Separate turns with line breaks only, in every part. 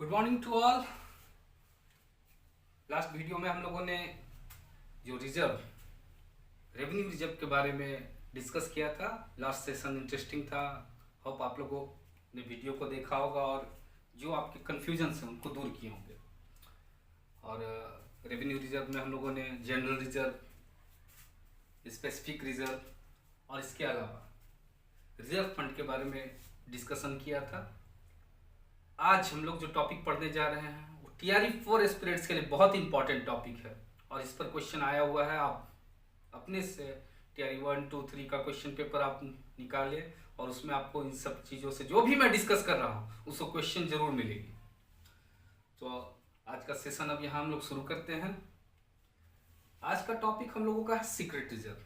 Good morning to all. Last video में हम लोगों ने जो रेवेन्यू रिजर्व के बारे में डिस्कस किया था। लास्ट सेशन इंटरेस्टिंग था। होप आप लोगों ने वीडियो को देखा होगा और जो आपके कन्फ्यूजन्स हैं उनको दूर किए होंगे। और रेवेन्यू रिजर्व में हम लोगों ने जनरल रिजर्व, स्पेसिफिक रिजर्व और इसके अलावा रिजर्व फंड के बारे में डिस्कशन किया था। आज हम लोग जो टॉपिक पढ़ने जा रहे हैं वो टीआरई 4 एस्पिरेंट्स के लिए बहुत इंपॉर्टेंट टॉपिक है और इस पर क्वेश्चन आया हुआ है। आप अपने से टीआरई 1, 2, 3 का क्वेश्चन पेपर आप निकालें और उसमें आपको इन सब चीज़ों से जो भी मैं डिस्कस कर रहा हूँ उसको क्वेश्चन जरूर मिलेगी। तो आज का सेशन अब यहाँ हम लोग शुरू करते हैं। आज का टॉपिक हम लोगों का है secret reserve.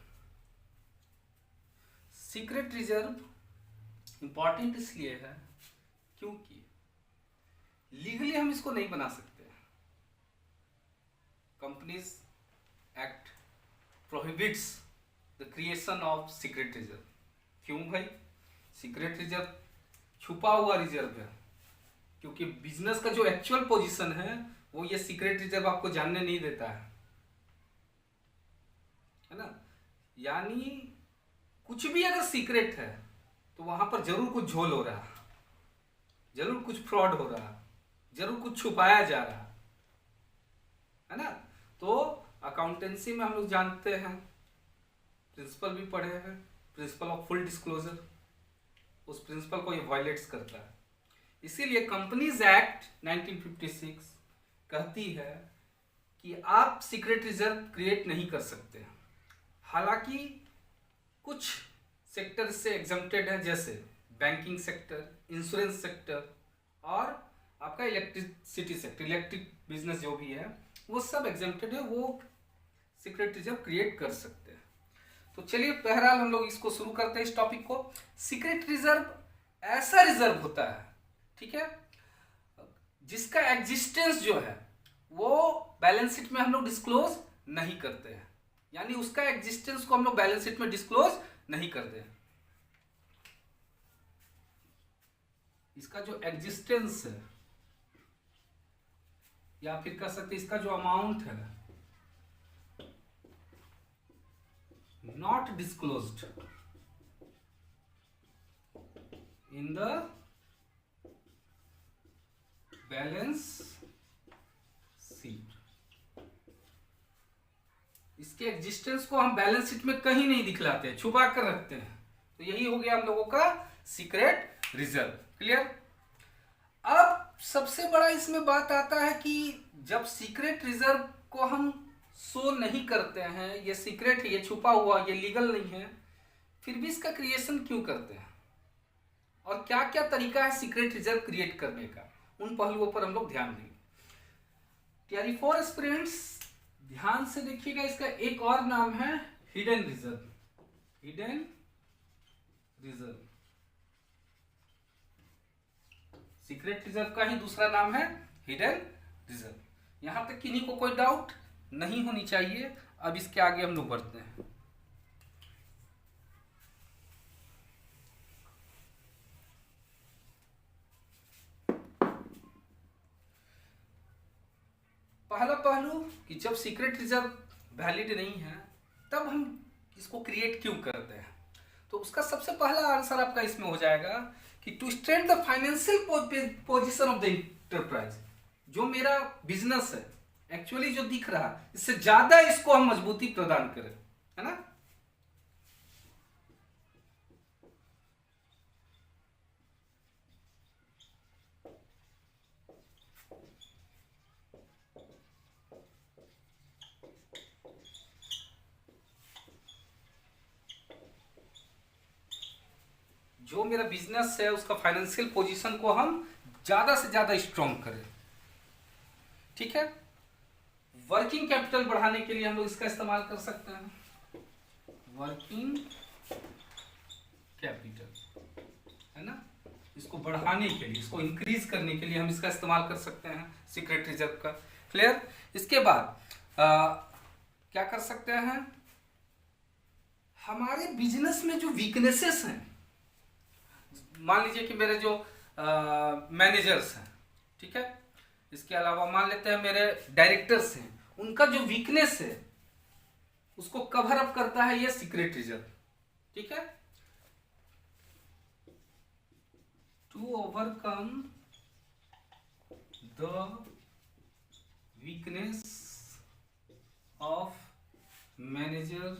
Secret reserve important इसलिए है क्योंकि लीगली हम इसको नहीं बना सकते। Companies act prohibits the creation of secret reserve. क्यों भाई? सीक्रेट रिजर्व छुपा हुआ रिजर्व है, क्योंकि बिजनेस का जो एक्चुअल पोजीशन है वो ये सीक्रेट रिजर्व आपको जानने नहीं देता है ना। यानी कुछ भी अगर सीक्रेट है तो वहां पर जरूर कुछ झोल हो रहा है, जरूर कुछ फ्रॉड हो रहा है, जरूर कुछ छुपाया जा रहा है ना। तो अकाउंटेंसी में हम लोग जानते हैं, प्रिंसिपल भी पढ़े हैं, प्रिंसिपल ऑफ फुल डिस्क्लोजर। उस प्रिंसिपल को ये वायलेट्स करता है। इसीलिए कंपनीज एक्ट 1956 कहती है कि आप सीक्रेट रिजर्व क्रिएट नहीं कर सकते। हालांकि कुछ सेक्टर से एग्जम्प्टेड है, जैसे बैंकिंग सेक्टर, इंश्योरेंस सेक्टर और आपका इलेक्ट्रिसिटी सेक्टर, इलेक्ट्रिक बिजनेस जो भी है वो सब एग्जम्प्टेड है, वो सीक्रेट रिजर्व क्रिएट कर सकते हैं। तो चलिए बहरहाल हम लोग इसको शुरू करते हैं, इस टॉपिक को। सीक्रेट रिजर्व ऐसा रिजर्व होता है, ठीक है, जिसका एग्जिस्टेंस जो है वो बैलेंस शीट में हम लोग डिस्क्लोज नहीं करते हैं। यानी उसका एग्जिस्टेंस को हम लोग बैलेंस शीट में डिस्क्लोज नहीं करते हैं। इसका जो एग्जिस्टेंस है या फिर कह सकते इसका जो अमाउंट है not disclosed in the balance sheet. इसके एग्जिस्टेंस को हम बैलेंस शीट में कहीं नहीं दिखलाते हैं, छुपा कर रखते हैं। तो यही हो गया हम लोगों का सीक्रेट रिजर्व। क्लियर? अब सबसे बड़ा इसमें बात आता है कि जब सीक्रेट रिजर्व को हम शो नहीं करते हैं, ये सीक्रेट है, ये छुपा हुआ, ये लीगल नहीं है, फिर भी इसका क्रिएशन क्यों करते हैं और क्या क्या तरीका है सीक्रेट रिजर्व क्रिएट करने का, उन पहलुओं पर हम लोग ध्यान देंगे। टीआरई 4 एस्पिरेंट्स ध्यान से देखिएगा, इसका एक और नाम है hidden reserve. Hidden reserve secret reserve का ही दूसरा नाम है हिडन रिजर्व। यहां तक किन्हीं को कोई डाउट नहीं होनी चाहिए। अब इसके आगे हम लोग बढ़ते हैं। पहला पहलू कि जब सीक्रेट रिजर्व वैलिड नहीं है तब हम इसको क्रिएट क्यों करते हैं। तो उसका सबसे पहला आंसर आपका इसमें हो जाएगा कि to strength the financial position of the enterprise. जो मेरा बिजनेस है एक्चुअली जो दिख रहा है, इससे ज्यादा इसको हम मजबूती प्रदान करें, है ना। जो मेरा बिजनेस है उसका फाइनेंशियल पोजीशन को हम ज्यादा से ज्यादा स्ट्रॉन्ग करें, ठीक है। वर्किंग कैपिटल बढ़ाने के लिए हम लोग इसका इस्तेमाल कर सकते हैं, वर्किंग कैपिटल, है ना। इसको बढ़ाने के लिए, इसको इंक्रीज करने के लिए हम इसका इस्तेमाल कर सकते हैं सीक्रेट रिजर्व का। क्लियर? इसके बाद क्या कर सकते हैं, हमारे बिजनेस में जो वीकनेसेस हैं, मान लीजिए कि मेरे जो मैनेजर्स हैं, ठीक है, इसके अलावा मान लेते हैं मेरे डायरेक्टर्स हैं, उनका जो वीकनेस है उसको कवर अप करता है ये सीक्रेट रिजर्व। ठीक है, to overcome the weakness of manager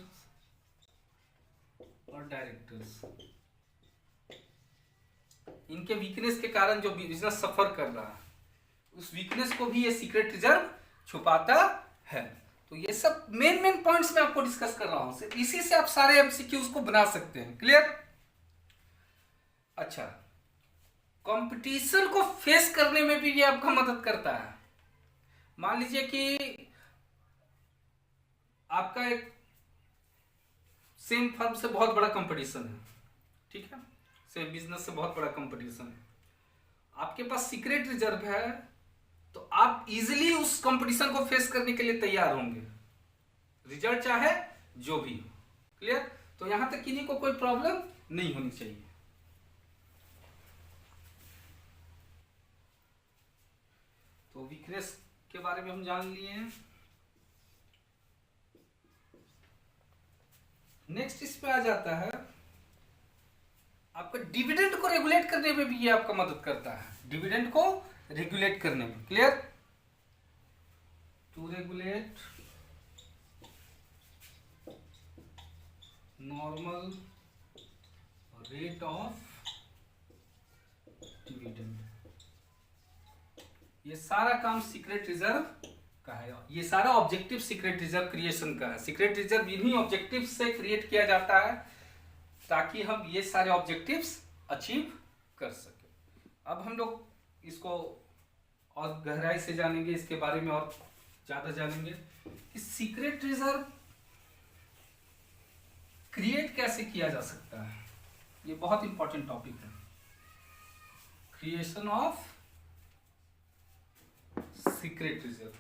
और डायरेक्टर्स, इनके वीकनेस के कारण जो बिजनेस सफर कर रहा है उस वीकनेस को भी ये सीक्रेट रिजर्व छुपाता है। तो ये सब मेन पॉइंट्स मैं आपको डिस्कस कर रहा हूं, इसी से आप सारे एमसीक्यूज को बना सकते हैं। क्लियर? अच्छा, कंपटीशन को फेस करने में भी ये आपका मदद करता है। मान लीजिए कि आपका एक सेम फर्म से बहुत बड़ा कंपटीशन है, ठीक है, सेम बिजनेस से बहुत बड़ा कंपटीशन है, आपके पास सीक्रेट रिजर्व है तो आप इजीली उस कंपटीशन को फेस करने के लिए तैयार होंगे, रिजल्ट चाहे जो भी हो। क्लियर? तो यहां तक किसी को कोई प्रॉब्लम नहीं होनी चाहिए। तो वीकनेस के बारे में हम जान लिए हैं। नेक्स्ट इसमें आ जाता है आपका डिविडेंड को रेगुलेट करने में भी ये आपका मदद करता है, डिविडेंड को रेगुलेट करने में। Clear? To regulate normal rate of dividend, ये सारा काम सीक्रेट रिजर्व का है। ये सारा ऑब्जेक्टिव सीक्रेट रिजर्व क्रिएशन का है। सीक्रेट रिजर्व इन्हीं ऑब्जेक्टिव से क्रिएट किया जाता है ताकि हम ये सारे ऑब्जेक्टिव्स अचीव कर सके। अब हम लोग इसको और गहराई से जानेंगे, इसके बारे में और ज्यादा जानेंगे कि सीक्रेट रिजर्व क्रिएट कैसे किया जा सकता है। ये बहुत इंपॉर्टेंट टॉपिक है, क्रिएशन ऑफ सीक्रेट रिजर्व।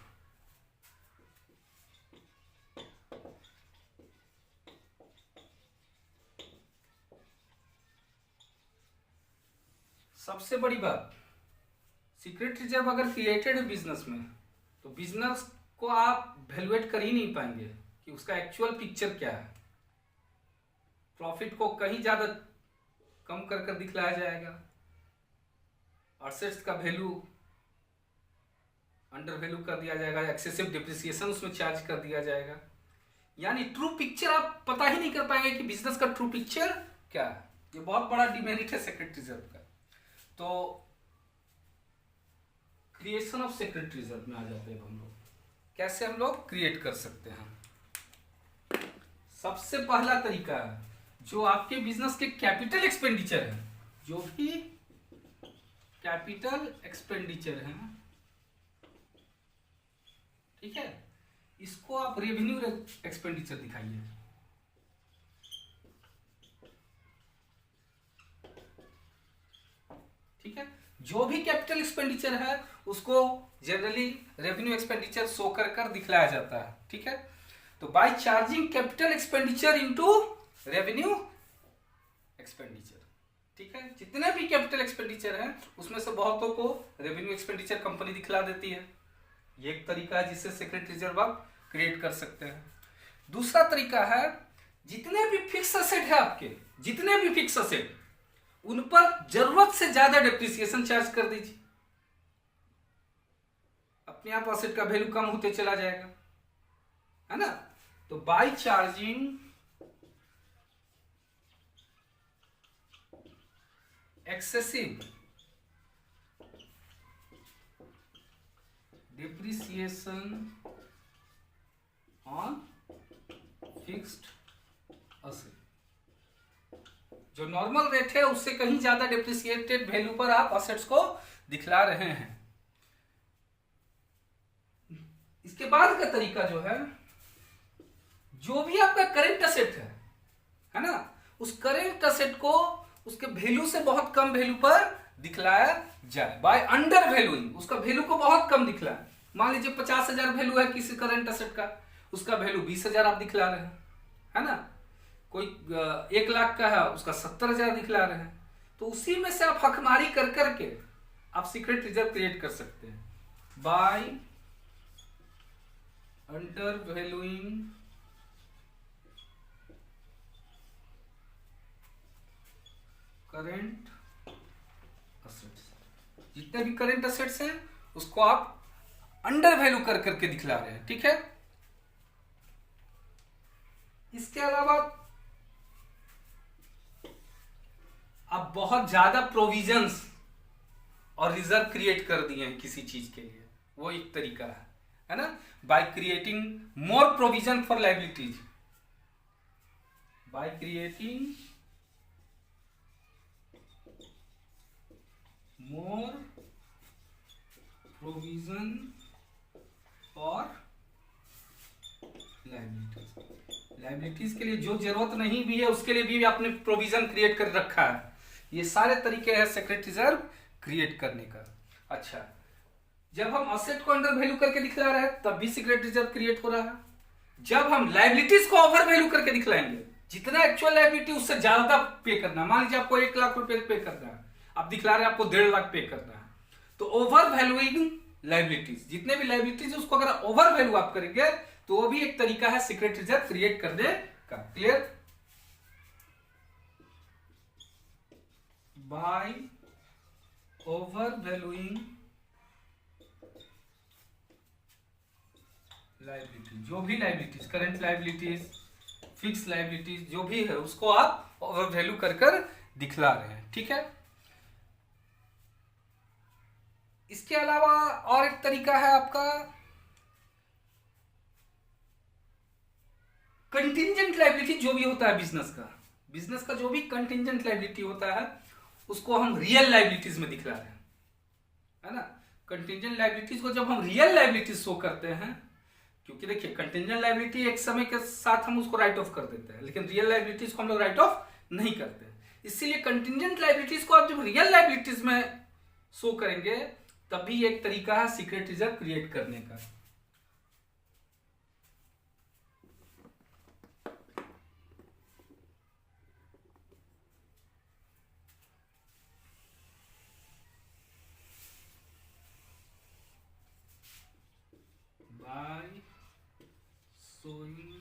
सबसे बड़ी बात, सीक्रेट रिजर्व अगर क्रिएटेड है बिजनेस में तो बिजनेस को आप वैल्यूएट कर ही नहीं पाएंगे कि उसका एक्चुअल पिक्चर क्या है। प्रॉफिट को कहीं ज्यादा कम कर दिखलाया जाएगा, एसेट्स का वैल्यू अंडर वैल्यू कर दिया जाएगा, एक्सेसिव डिप्रिसिएशन उसमें चार्ज कर दिया जाएगा। यानी ट्रू पिक्चर आप पता ही नहीं कर पाएंगे कि बिजनेस का ट्रू पिक्चर क्या है। ये बहुत बड़ा डिमेरिट है सीक्रेट रिजर्व का। तो क्रिएशन ऑफ सीक्रेट रिजर्व में आ जाते हैं हम लोग, कैसे हम लोग क्रिएट कर सकते हैं। सबसे पहला तरीका है, जो आपके बिजनेस के कैपिटल एक्सपेंडिचर है, जो भी कैपिटल एक्सपेंडिचर है, ठीक है, इसको आप रेवेन्यू एक्सपेंडिचर दिखाइए। ठीक है, जो भी कैपिटल एक्सपेंडिचर है उसको जनरली रेवेन्यू एक्सपेंडिचर शो कर दिखलाया जाता है। ठीक है, तो by charging capital expenditure into revenue expenditure. ठीक है, जितने भी कैपिटल एक्सपेंडिचर हैं उसमें से बहुतों को रेवेन्यू एक्सपेंडिचर कंपनी दिखला देती है। ये एक तरीका है जिससे सीक्रेट रिजर्व आप क्रिएट कर सकते हैं। दूसरा तरीका है, जितने भी फिक्स असेट है आपके, जितने भी फिक्स असेट, उन पर जरूरत से ज्यादा डेप्रिसिएशन चार्ज कर दीजिए। अपने आप असेट का वैल्यू कम होते चला जाएगा, है ना। तो by charging excessive depreciation on fixed asset, जो नॉर्मल रेट है उससे कहीं ज्यादा डिप्रिसिएटेड वैल्यू पर आप असेट्स को दिखला रहे हैं। इसके बाद का तरीका जो है, जो भी आपका करेंट असेट है ना, उस करेंट असेट को उसके वैल्यू से बहुत कम वैल्यू पर दिखलाया जाए बाय अंडर वैल्यूइंग। उसका वैल्यू को बहुत कम दिखलाए। मान लीजिए 50,000 वैल्यू है किसी करेंट असेट का, उसका वैल्यू 20,000 आप दिखला रहे हैं, है ना। कोई 1 लाख का है, उसका 70,000 दिखला रहे हैं। तो उसी में से आप हकमारी कर करके आप सीक्रेट रिजर्व क्रिएट कर सकते हैं। By under valuing current assets. जितने भी करेंट असेट्स हैं उसको आप अंडर वैल्यू कर करके दिखला रहे हैं, ठीक है। इसके अलावा आप बहुत ज्यादा प्रोविजंस और रिजर्व क्रिएट कर दिए हैं किसी चीज के लिए, वो एक तरीका है ना। By creating more provision for liabilities, by creating more provision for liabilities. Liabilities के लिए जो जरूरत नहीं भी है उसके लिए भी आपने प्रोविजन क्रिएट कर रखा है। ये सारे तरीके हैं सीक्रेट रिजर्व क्रिएट करने का। अच्छा, जब हम असेट को अंडर वैल्यू करके दिखला रहे हैं तब भी सीक्रेट रिजर्व क्रिएट हो रहा है। जब हम लायबिलिटीज को ओवर वैल्यू करके दिखलाएंगे, जितना एक्चुअल लायबिलिटी उससे ज्यादा पे करना, मान लीजिए आपको 1 लाख रुपए पे करना है, आप दिखला रहे हैं आपको 1.5 लाख पे करना है, तो ओवर वैल्यूइंग लायबिलिटीज, जितने भी लायबिलिटीज उसको अगर ओवर वैल्यू आप करेंगे तो वो भी एक तरीका है सीक्रेट रिजर्व क्रिएट करने का। Clear? By over valuing liability, जो भी liabilities, current liabilities, fix liabilities जो भी है उसको आप ओवर वैल्यू कर कर दिखला रहे हैं, ठीक है। इसके अलावा और एक तरीका है आपका कंटिंजेंट लायबिलिटी। जो भी होता है बिजनेस का जो भी कंटिंजेंट लायबिलिटी होता है उसको हम रियल लायबिलिटीज में दिखला रहे हैं, है ना। कंटिंजेंट लायबिलिटीज को जब हम रियल लायबिलिटीज शो करते हैं, क्योंकि देखिए कंटिंजेंट लायबिलिटी एक समय के साथ हम उसको राइट ऑफ कर देते हैं, लेकिन रियल लायबिलिटीज को हम लोग राइट ऑफ नहीं करते। इसीलिए कंटिंजेंट लायबिलिटीज को आप जब रियल लायबिलिटीज में शो करेंगे तब भी एक तरीका है सीक्रेट रिजर्व क्रिएट करने का। By showing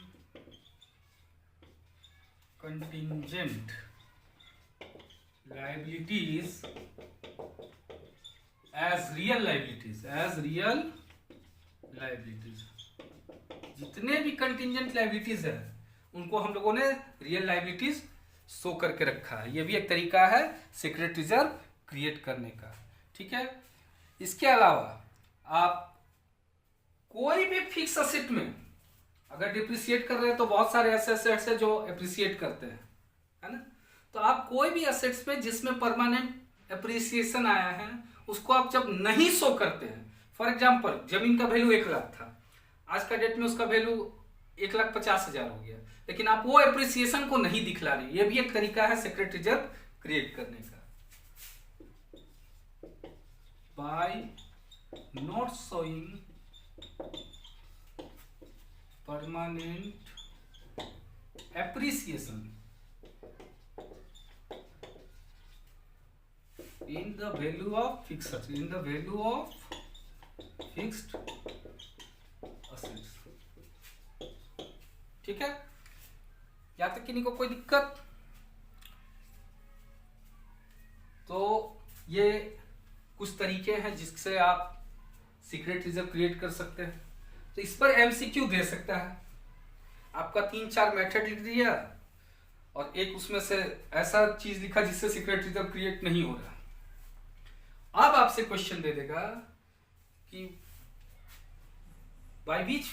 contingent liabilities as real liabilities, जितने भी कंटिंजेंट लायबिलिटीज है उनको हम लोगों ने रियल लायबिलिटीज शो करके रखा है। ये भी एक तरीका है सीक्रेट रिजर्व क्रिएट करने का, ठीक है। इसके अलावा आप कोई भी फिक्स असेट में अगर डिप्रिशिएट कर रहे हैं तो बहुत सारे ऐसे असेट्स है जो एप्रिशिएट करते हैं, है ना। तो आप कोई भी असेट्स पे जिसमें परमानेंट एप्रिसिएशन आया है उसको आप जब नहीं शो करते हैं, फॉर एग्जांपल जमीन का वैल्यू 1 लाख था, आज का डेट में उसका वैल्यू 1,50,000 हो गया, लेकिन आप वो एप्रिसिएशन को नहीं दिखला रहे, ये भी एक तरीका है सीक्रेट रिजर्व क्रिएट करने का। By not showing permanent appreciation in the value of fixed assets, ठीक है। यहां तक किन्हीं को कोई दिक्कत? तो ये कुछ तरीके हैं जिससे आप सीक्रेट रिजर्व क्रिएट कर सकते हैं। तो इस पर एमसीक्यू दे सकता है, आपका 3-4 मेथड लिख दिया और एक उसमें से ऐसा चीज लिखा जिससे सीक्रेट रिजर्व क्रिएट नहीं हो रहा। अब आपसे क्वेश्चन दे देगा कि by which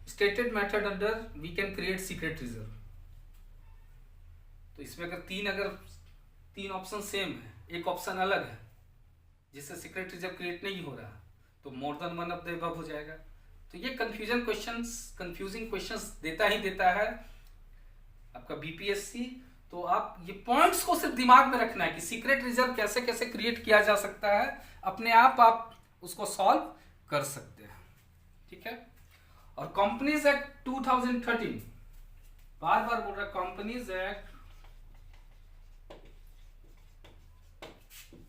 stated method under we can create secret reserve. तो इसमें अगर तीन ऑप्शन सेम है, एक ऑप्शन अलग है जिससे सीक्रेट रिजर्व क्रिएट नहीं हो रहा, तो more than one of the above हो जाएगा। तो ये कंफ्यूजिंग क्वेश्चंस देता है आपका बीपीएससी। तो आप ये पॉइंट्स को सिर्फ दिमाग में रखना है कि सीक्रेट रिजर्व कैसे कैसे क्रिएट किया जा सकता है, अपने आप उसको सॉल्व कर सकते हैं, ठीक है। और कंपनीज एक्ट 2013, बार बोल रहा है, कंपनीज एक्ट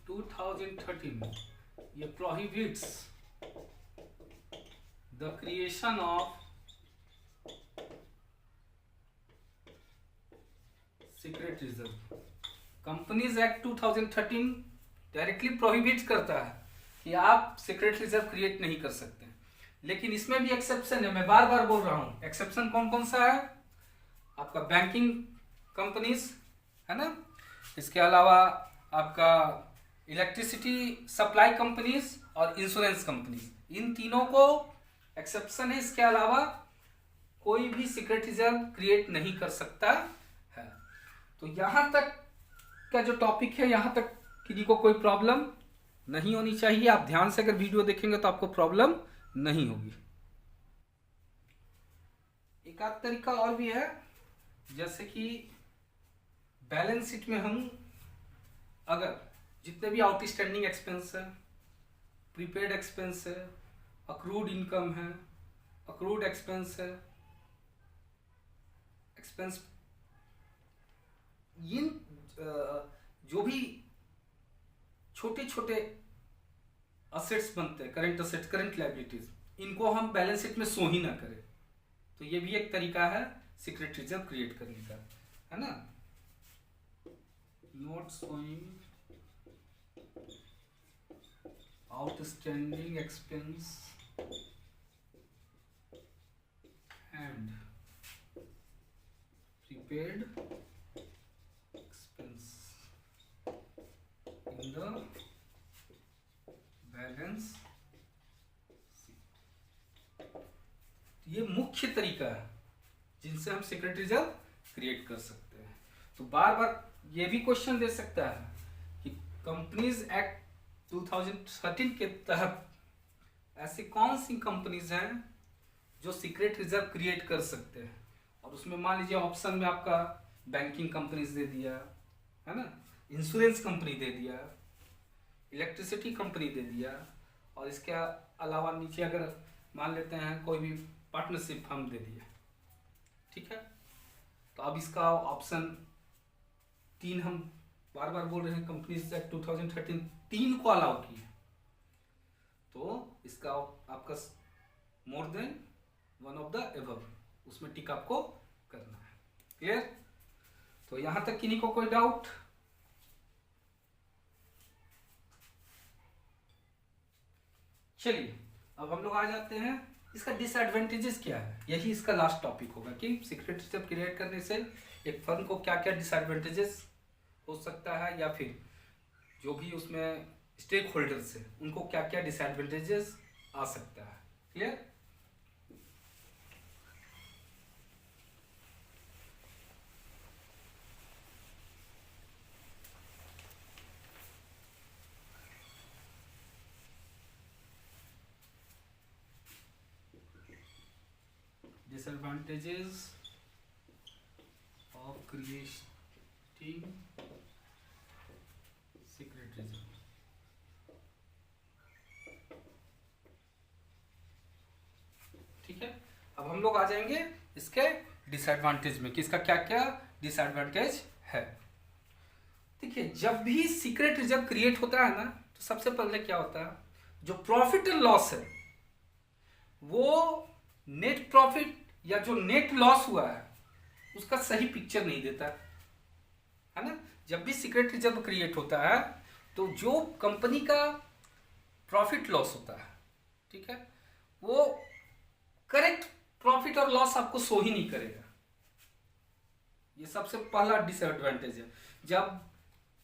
2013 ये prohibits the creation of secret reserve. Companies act 2013 directly prohibit करता है कि आप सीक्रेट रिजर्व क्रिएट नहीं कर सकते, लेकिन इसमें भी एक्सेप्शन है। मैं बार बार बोल रहा हूं, एक्सेप्शन कौन कौन सा है? आपका बैंकिंग कंपनीज है ना, इसके अलावा आपका इलेक्ट्रिसिटी सप्लाई कंपनीज और इंश्योरेंस कंपनीज, इन तीनों को एक्सेप्शन है। इसके अलावा कोई भी सीक्रेट रिजर्व क्रिएट नहीं कर सकता है। तो यहां तक का जो टॉपिक है, यहां तक किसी को कोई प्रॉब्लम नहीं होनी चाहिए। आप ध्यान से अगर वीडियो देखेंगे तो आपको प्रॉब्लम नहीं होगी। एक आध तरीका और भी है, जैसे कि बैलेंस शीट में हम अगर जितने भी आउटस्टैंडिंग एक्सपेंस है, प्रीपेड एक्सपेंस है, अक्रूड इनकम है, अक्रूड एक्सपेंस है, एक्सपेंस, इन जो भी छोटे छोटे असेट्स बनते हैं, करंट असेट्स, करंट लायबिलिटीज, इनको हम बैलेंस शीट में शो ही ना करें, तो ये भी एक तरीका है सीक्रेट रिजर्व क्रिएट करने का, है ना। Not showing outstanding expense and prepaid expense in the balance sheet. ये मुख्य तरीका है जिनसे हम सीक्रेट रिजर्व क्रिएट कर सकते हैं। तो बार बार ये भी क्वेश्चन दे सकता है कि कंपनीज एक्ट 2013 के तहत ऐसी कौन सी कंपनीज हैं जो सीक्रेट रिजर्व क्रिएट कर सकते हैं, और उसमें मान लीजिए ऑप्शन में आपका बैंकिंग कंपनीज दे दिया है ना, इंश्योरेंस कंपनी दे दिया, इलेक्ट्रिसिटी कंपनी दे दिया, और इसके अलावा नीचे अगर मान लेते हैं कोई भी पार्टनरशिप फर्म दे दिया, ठीक है। तो अब इसका ऑप्शन 3 हम बार बार बोल रहे हैं, कंपनीज एक्ट 2013 3 को अलाउ किए, तो इसका आपका more than one of the above, उसमें टिक आपको करना है। क्लियर? तो यहां तक किन्हीं को कोई डाउट? चलिए अब हम लोग आ जाते हैं, इसका डिसएडवांटेजेस क्या है। यही इसका लास्ट टॉपिक होगा कि सीक्रेट रिजर्व क्रिएट करने से एक फर्म को क्या क्या डिसएडवांटेजेस हो सकता है, या फिर जो भी उसमें स्टेक होल्डर्स है उनको क्या क्या डिसएडवांटेजेस आ सकता है। Clear? Disadvantages of creating secret reserve। ठीक है, अब हम लोग आ जाएंगे इसके डिसएडवांटेज में कि इसका क्या क्या डिसएडवांटेज है। देखिए, जब भी सीक्रेट रिजर्व क्रिएट होता है ना, तो सबसे पहले क्या होता है, जो प्रॉफिट एंड लॉस है वो नेट प्रॉफिट या जो नेट लॉस हुआ है उसका सही पिक्चर नहीं देता है ना। जब भी सीक्रेट रिजर्व क्रिएट होता है तो जो कंपनी का प्रॉफिट लॉस होता है, ठीक है, वो करेक्ट प्रॉफिट और लॉस आपको शो ही नहीं करेगा। ये सबसे पहला डिसएडवांटेज है। जब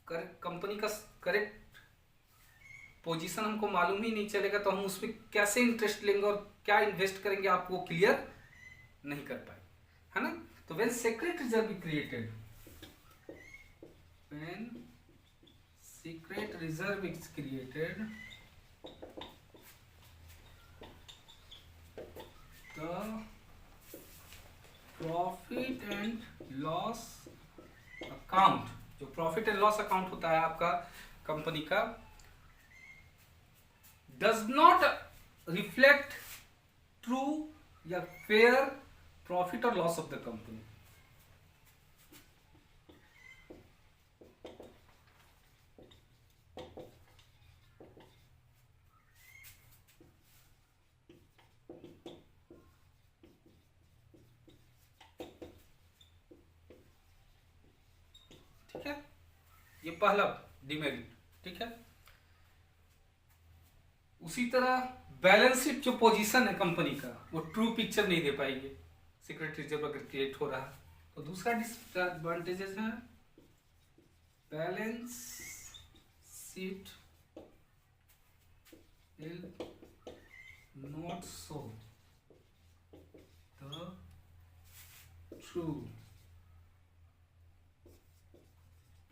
कंपनी का करेक्ट पोजीशन हमको मालूम ही नहीं चलेगा तो हम उसमें कैसे इंटरेस्ट लेंगे और क्या इन्वेस्ट करेंगे आप वो क्लियर नहीं कर पाए, है ना। तो when secret reserve be created, when secret reserve is created, the profit and loss account, जो प्रॉफिट एंड लॉस अकाउंट होता है आपका कंपनी का, does not reflect true या fair profit or loss of the company। ये पहला demerit, ठीक है। उसी तरह बैलेंस शीट जो पोजीशन है कंपनी का वो ट्रू पिक्चर नहीं दे पाएंगे सीक्रेट रिजर्व अगर क्रिएट हो रहा है। तो दूसरा डिसएडवांटेजेस है balance sheet will not show the true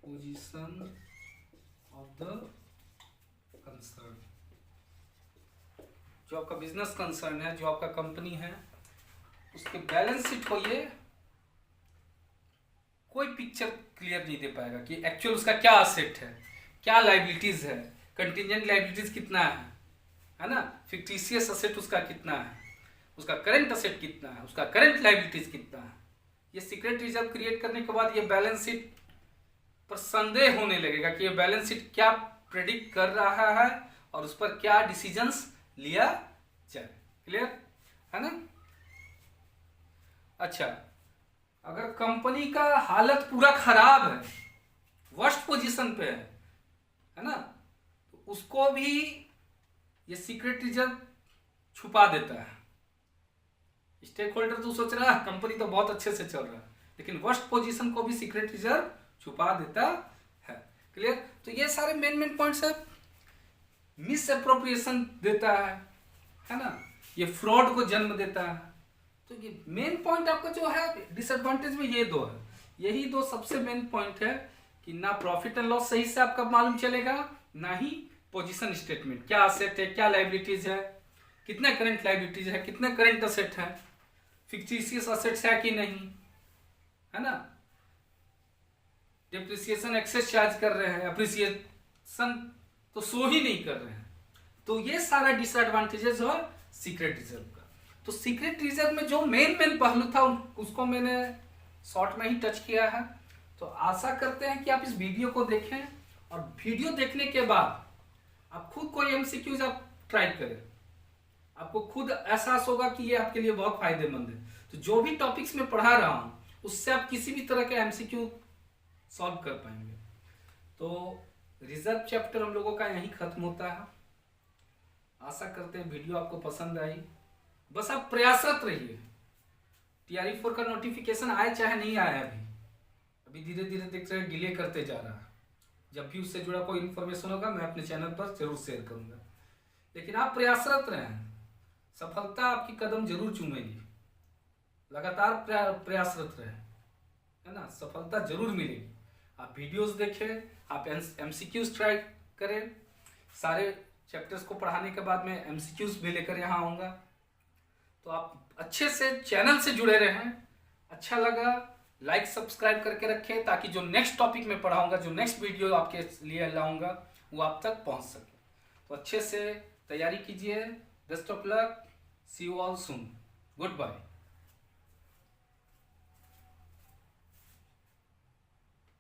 position of the concern। जो आपका बिजनेस कंसर्न है, जो आपका कंपनी है, उसके बैलेंस शीट को ये कोई पिक्चर क्लियर नहीं दे पाएगा कि एक्चुअल उसका क्या असेट है, क्या लाइबिलिटीज है, कंटिजेंट लाइबिलिटीज कितना है ना, फिक्टिशियस असेट उसका कितना है, उसका करंट असेट कितना है, उसका करंट लाइबिलिटीज कितना है। ये सीक्रेट रिजर्व क्रिएट करने के बाद ये बैलेंस शीट पर संदेह होने लगेगा कि ये बैलेंस शीट क्या प्रेडिक्ट कर रहा है और उस पर क्या डिसीजंस लिया जाए। क्लियर है ना। अच्छा, अगर कंपनी का हालत पूरा खराब है, वर्स्ट पोजीशन पे है ना, तो उसको भी ये सीक्रेट रिजर्व छुपा देता है। स्टेक होल्डर तो सोच रहा है कंपनी तो बहुत अच्छे से चल रहा है, लेकिन वर्स्ट पोजीशन को भी सीक्रेट रिजर्व छुपा देता है। क्लियर। तो ये सारे मेन पॉइंट्स है। मिस अप्रोप्रिएशन देता है ना, ये फ्रॉड को जन्म देता है। तो ये मेन पॉइंट आपका जो है डिसएडवांटेज में ये दो है, यही दो सबसे मेन पॉइंट है कि ना प्रॉफिट एंड लॉस सही से आपका मालूम चलेगा, ना ही पोजीशन स्टेटमेंट क्या असेट है, क्या लाइबिलिटीज है, कितने करंट लाइबिलिटीज है, कितने करंट असेट है, फिक्टिशियस असेट्स है कि नहीं, है ना, डिप्रिसिएशन एक्सेस चार्ज कर रहे हैं, अप्रिसिएशन तो शो ही नहीं कर रहे हैं। तो ये सारा डिसएडवांटेजेस और सीक्रेट रिजर्व का। तो सीक्रेट रिजर्व में जो मेन पहलू था उसको मैंने शॉर्ट में ही टच किया है। तो आशा करते हैं कि आप इस वीडियो को देखें और वीडियो देखने के बाद आप खुद कोई एमसीक्यूज आप ट्राई करें, आपको खुद एहसास होगा कि ये आपके लिए बहुत फायदेमंद है। तो जो भी टॉपिक्स में पढ़ा रहा हूं उससे आप किसी भी तरह के एमसीक्यू सॉल्व कर पाएंगे। तो रिजर्व चैप्टर हम लोगों का यहीं खत्म होता है। आशा करते हैं वीडियो आपको पसंद आई। बस आप प्रयासरत रहिए। TRE4 का नोटिफिकेशन आए चाहे नहीं आया, अभी धीरे धीरे देख रहे डिले करते जा रहा है। जब भी उससे जुड़ा कोई इन्फॉर्मेशन होगा मैं अपने चैनल पर जरूर शेयर करूंगा। लेकिन आप प्रयासरत रहें, सफलता आपकी कदम जरूर चूमेगी। लगातार प्रयासरत रहें, है ना, सफलता जरूर मिलेगी। आप वीडियोस देखें, आप MCQs ट्राई करें। सारे चैप्टर्स को पढ़ाने के बाद मैं MCQs भी लेकर यहाँ आऊँगा। तो आप अच्छे से चैनल से जुड़े रहें। अच्छा लगा लाइक सब्सक्राइब करके रखें ताकि जो नेक्स्ट टॉपिक में पढ़ाऊंगा, जो नेक्स्ट वीडियो आपके लिए लाऊंगा वो आप तक पहुंच सके। तो अच्छे से तैयारी कीजिए। Best of luck, see you all soon, good bye.